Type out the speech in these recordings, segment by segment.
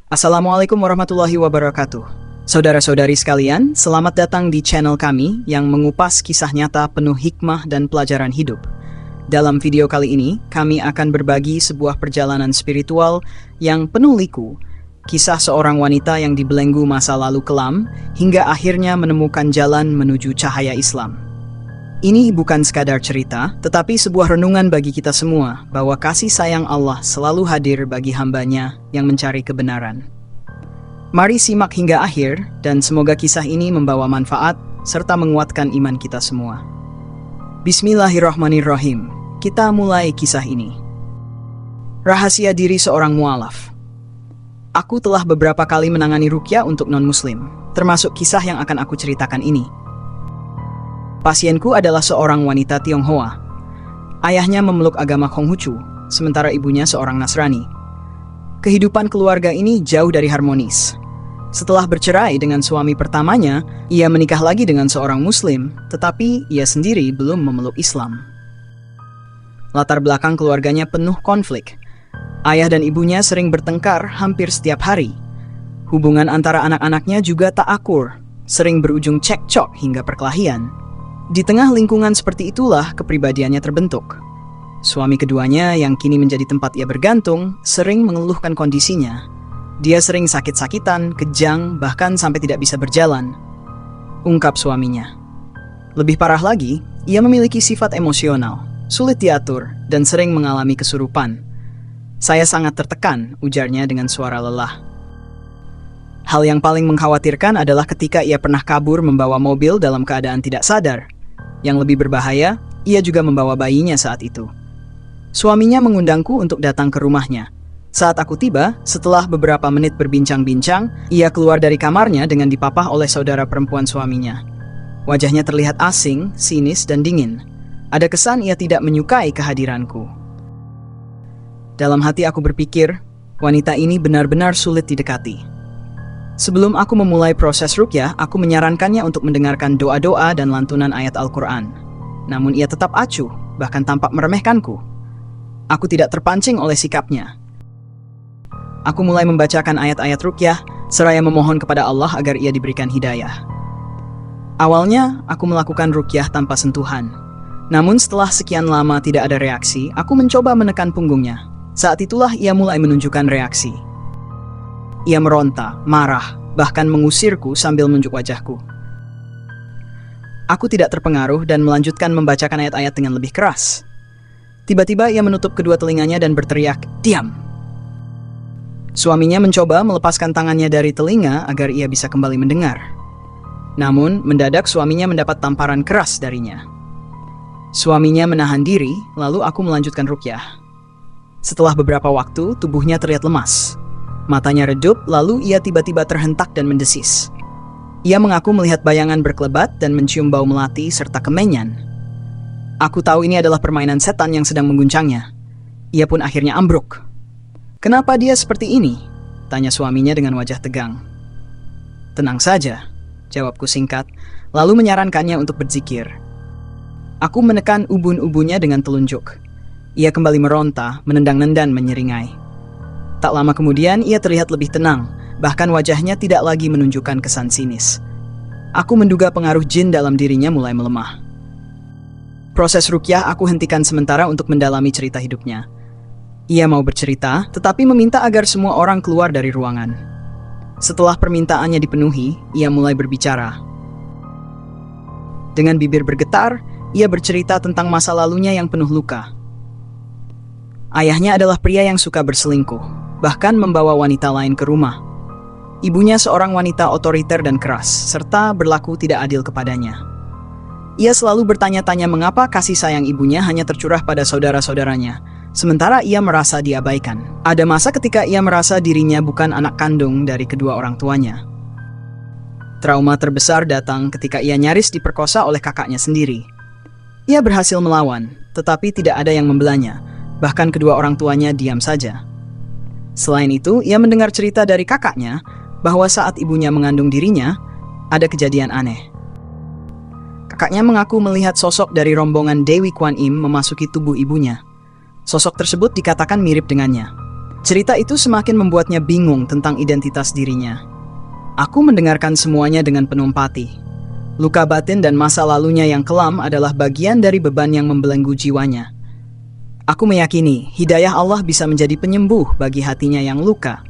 Assalamualaikum warahmatullahi wabarakatuh. Saudara-saudari sekalian, selamat datang di channel kami yang mengupas kisah nyata penuh hikmah dan pelajaran hidup. Dalam video kali ini, kami akan berbagi sebuah perjalanan spiritual yang penuh liku. Kisah seorang wanita yang dibelenggu masa lalu kelam hingga akhirnya menemukan jalan menuju cahaya Islam. Ini bukan sekadar cerita, tetapi sebuah renungan bagi kita semua bahwa kasih sayang Allah selalu hadir bagi hambanya yang mencari kebenaran. Mari simak hingga akhir dan semoga kisah ini membawa manfaat serta menguatkan iman kita semua. Bismillahirrahmanirrahim. Kita mulai kisah ini. Rahasia diri seorang mualaf. Aku telah beberapa kali menangani ruqyah untuk non-muslim, termasuk kisah yang akan aku ceritakan ini. Pasienku adalah seorang wanita Tionghoa. Ayahnya memeluk agama Konghucu, sementara ibunya seorang Nasrani. Kehidupan keluarga ini jauh dari harmonis. Setelah bercerai dengan suami pertamanya, ia menikah lagi dengan seorang Muslim, tetapi ia sendiri belum memeluk Islam. Latar belakang keluarganya penuh konflik. Ayah dan ibunya sering bertengkar hampir setiap hari. Hubungan antara anak-anaknya juga tak akur, sering berujung cekcok hingga perkelahian. Di tengah lingkungan seperti itulah kepribadiannya terbentuk. Suami keduanya yang kini menjadi tempat ia bergantung sering mengeluhkan kondisinya. Dia sering sakit-sakitan, kejang, bahkan sampai tidak bisa berjalan. Ungkap suaminya. Lebih parah lagi, ia memiliki sifat emosional, sulit diatur, dan sering mengalami kesurupan. Saya sangat tertekan, ujarnya dengan suara lelah. Hal yang paling mengkhawatirkan adalah ketika ia pernah kabur membawa mobil dalam keadaan tidak sadar. Yang lebih berbahaya, ia juga membawa bayinya saat itu. Suaminya mengundangku untuk datang ke rumahnya. Saat aku tiba, setelah beberapa menit berbincang-bincang, ia keluar dari kamarnya dengan dipapah oleh saudara perempuan suaminya. Wajahnya terlihat asing, sinis, dan dingin. Ada kesan ia tidak menyukai kehadiranku. Dalam hati aku berpikir, wanita ini benar-benar sulit didekati. Sebelum aku memulai proses ruqyah, aku menyarankannya untuk mendengarkan doa-doa dan lantunan ayat Al-Quran. Namun ia tetap acuh, bahkan tampak meremehkanku. Aku tidak terpancing oleh sikapnya. Aku mulai membacakan ayat-ayat ruqyah, seraya memohon kepada Allah agar ia diberikan hidayah. Awalnya, aku melakukan ruqyah tanpa sentuhan. Namun setelah sekian lama tidak ada reaksi, aku mencoba menekan punggungnya. Saat itulah ia mulai menunjukkan reaksi. Ia meronta, marah, bahkan mengusirku sambil menunjuk wajahku. Aku tidak terpengaruh dan melanjutkan membacakan ayat-ayat dengan lebih keras. Tiba-tiba ia menutup kedua telinganya dan berteriak, "Diam!" Suaminya mencoba melepaskan tangannya dari telinga agar ia bisa kembali mendengar. Namun, mendadak suaminya mendapat tamparan keras darinya. Suaminya menahan diri, lalu aku melanjutkan ruqyah. Setelah beberapa waktu, tubuhnya terlihat lemas. Matanya redup, lalu ia tiba-tiba terhentak dan mendesis. Ia mengaku melihat bayangan berkelebat dan mencium bau melati serta kemenyan. Aku tahu ini adalah permainan setan yang sedang mengguncangnya. Ia pun akhirnya ambruk. "Kenapa dia seperti ini?" tanya suaminya dengan wajah tegang. "Tenang saja," jawabku singkat, lalu menyarankannya untuk berzikir. Aku menekan ubun-ubunnya dengan telunjuk. Ia kembali meronta, menendang-nendang menyeringai. Tak lama kemudian ia terlihat lebih tenang, bahkan wajahnya tidak lagi menunjukkan kesan sinis. Aku menduga pengaruh jin dalam dirinya mulai melemah. Proses ruqyah aku hentikan sementara untuk mendalami cerita hidupnya. Ia mau bercerita, tetapi meminta agar semua orang keluar dari ruangan. Setelah permintaannya dipenuhi, ia mulai berbicara. Dengan bibir bergetar, ia bercerita tentang masa lalunya yang penuh luka. Ayahnya adalah pria yang suka berselingkuh, bahkan membawa wanita lain ke rumah. Ibunya seorang wanita otoriter dan keras, serta berlaku tidak adil kepadanya. Ia selalu bertanya-tanya mengapa kasih sayang ibunya hanya tercurah pada saudara-saudaranya, sementara ia merasa diabaikan. Ada masa ketika ia merasa dirinya bukan anak kandung dari kedua orang tuanya. Trauma terbesar datang ketika ia nyaris diperkosa oleh kakaknya sendiri. Ia berhasil melawan, tetapi tidak ada yang membelanya, bahkan kedua orang tuanya diam saja. Selain itu, ia mendengar cerita dari kakaknya bahwa saat ibunya mengandung dirinya, ada kejadian aneh. Kakaknya mengaku melihat sosok dari rombongan Dewi Kwan Im memasuki tubuh ibunya. Sosok tersebut dikatakan mirip dengannya. Cerita itu semakin membuatnya bingung tentang identitas dirinya. Aku mendengarkan semuanya dengan penuh empati. Luka batin dan masa lalunya yang kelam adalah bagian dari beban yang membelenggu jiwanya. Aku meyakini hidayah Allah bisa menjadi penyembuh bagi hatinya yang luka.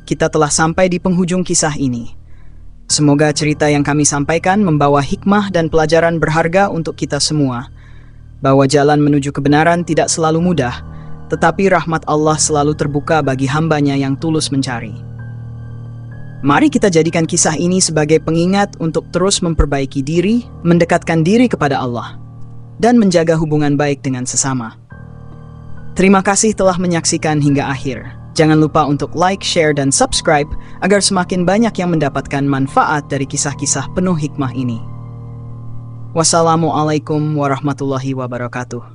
Kita telah sampai di penghujung kisah ini. Semoga cerita yang kami sampaikan membawa hikmah dan pelajaran berharga untuk kita semua. Bahwa jalan menuju kebenaran tidak selalu mudah, tetapi rahmat Allah selalu terbuka bagi hambanya yang tulus mencari. Mari kita jadikan kisah ini sebagai pengingat untuk terus memperbaiki diri, mendekatkan diri kepada Allah, dan menjaga hubungan baik dengan sesama. Terima kasih telah menyaksikan hingga akhir. Jangan lupa untuk like, share, dan subscribe agar semakin banyak yang mendapatkan manfaat dari kisah-kisah penuh hikmah ini. Wassalamualaikum warahmatullahi wabarakatuh.